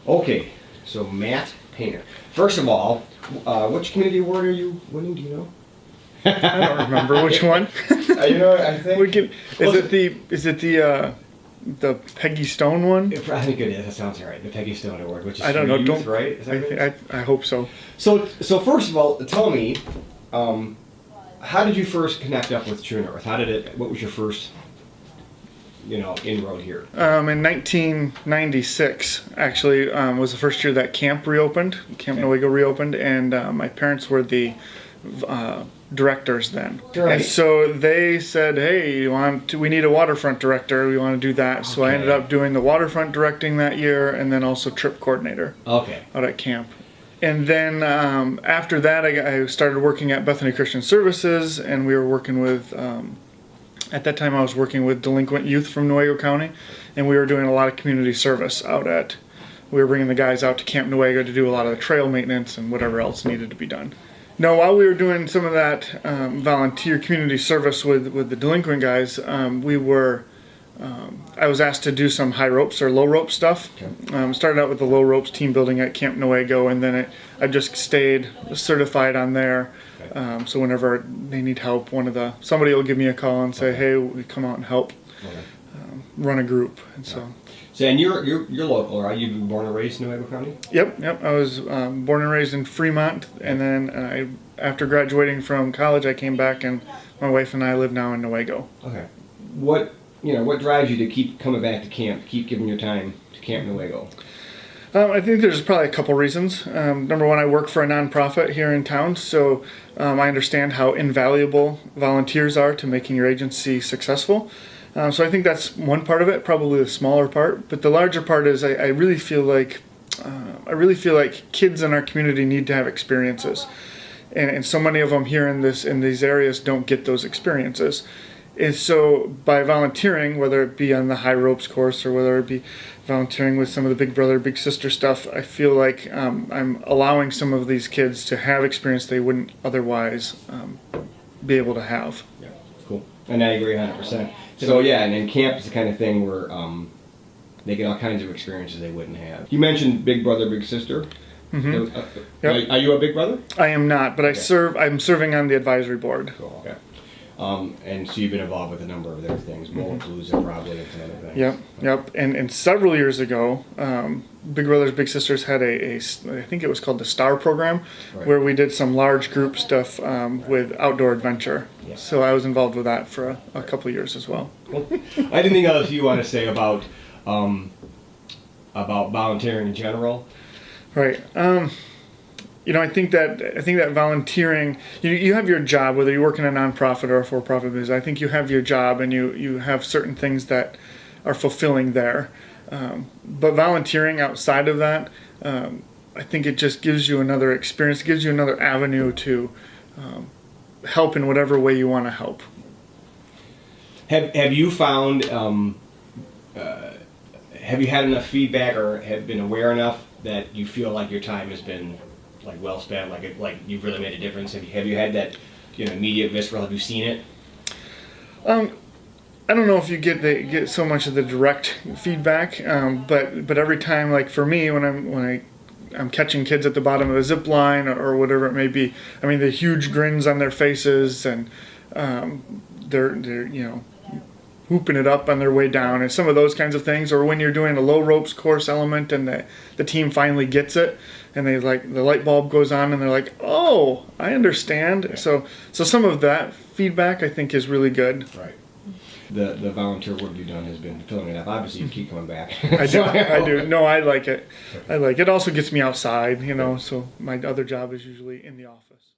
Okay, so Matt Painter. First of all, which community award are you winning? Do you know? I don't remember which one. You know, I think Is it the Peggy Stone one? I think it is. That sounds right. The Peggy Stone Award, which is I don't know. youth, right? Is that right? I hope so. So first of all, tell me, how did you first connect up with TrueNorth? What was your first, inroad here? In 1996, actually, was the first year that Camp reopened. Camp Newaygo reopened, and my parents were the directors then. Right. And so they said, hey, we need a waterfront director. We want to do that. So I ended up doing the waterfront directing that year, and then also trip coordinator out at camp. And then after that, I started working at Bethany Christian Services, and we were working with, at that time I was working with delinquent youth from Newaygo County, and we were doing a lot of community service we were bringing the guys out to Camp Newaygo to do a lot of the trail maintenance and whatever else needed to be done. No, while we were doing some of that volunteer community service with the delinquent guys, I was asked to do some high ropes or low rope stuff. Okay. Started out with the low ropes team building at Camp Newaygo, and then I just stayed certified on there. Okay. So whenever they need help, somebody will give me a call and say, "Hey, we come out and help run a group." And So, and you're local, right? You were born and raised in Newaygo County? Yep. I was born and raised in Fremont, and then after graduating from college, I came back, and my wife and I live now in Newaygo. Okay. What drives you to keep coming back to camp, keep giving your time to Camp Newaygo? I think there's probably a couple reasons. Number one, I work for a nonprofit here in town, so I understand how invaluable volunteers are to making your agency successful. So I think that's one part of it, probably the smaller part. But the larger part is I really feel like kids in our community need to have experiences, and so many of them here in these areas don't get those experiences. And so by volunteering, whether it be on the high ropes course or whether it be volunteering with some of the big brother, big sister stuff, I feel like I'm allowing some of these kids to have experience they wouldn't otherwise be able to have. Yeah, cool. And I agree 100%. So yeah, and then camp is the kind of thing where they get all kinds of experiences they wouldn't have. You mentioned big brother, big sister. Mm-hmm. Yep. Are you a big brother? I am not, but okay. I'm serving on the advisory board. Cool. Okay. And so you've been involved with a number of their things, Moapalooza probably, and some other things. Yep. And several years ago, Big Brothers Big Sisters had I think it was called the STAR program, right, where we did some large group stuff with outdoor adventure. Yeah. So I was involved with that for a couple of years as well. Cool. Anything else you want to say about volunteering in general? Right. I think that volunteering, you have your job, whether you work in a nonprofit or a for-profit business. I think you have your job, and you have certain things that are fulfilling there. But volunteering outside of that, I think it just gives you another experience, gives you another avenue to help in whatever way you want to help. Have you found, have you had enough feedback or have been aware enough that you feel like your time has been well spent, like you've really made a difference? Have you had that immediate visceral? Have you seen it? I don't know if you get so much of the direct feedback, but every time, like for me, when I'm catching kids at the bottom of a zip line or whatever it may be, I mean the huge grins on their faces, and they're whooping it up on their way down, and some of those kinds of things. Or when you're doing a low ropes course element and the team finally gets it, and they the light bulb goes on, and they're like, "Oh, I understand." Yeah. So some of that feedback I think is really good. Right. The volunteer work you've done has been filling it up. Obviously, you keep coming back. I do. No, I like it. It also gets me outside, so my other job is usually in the office.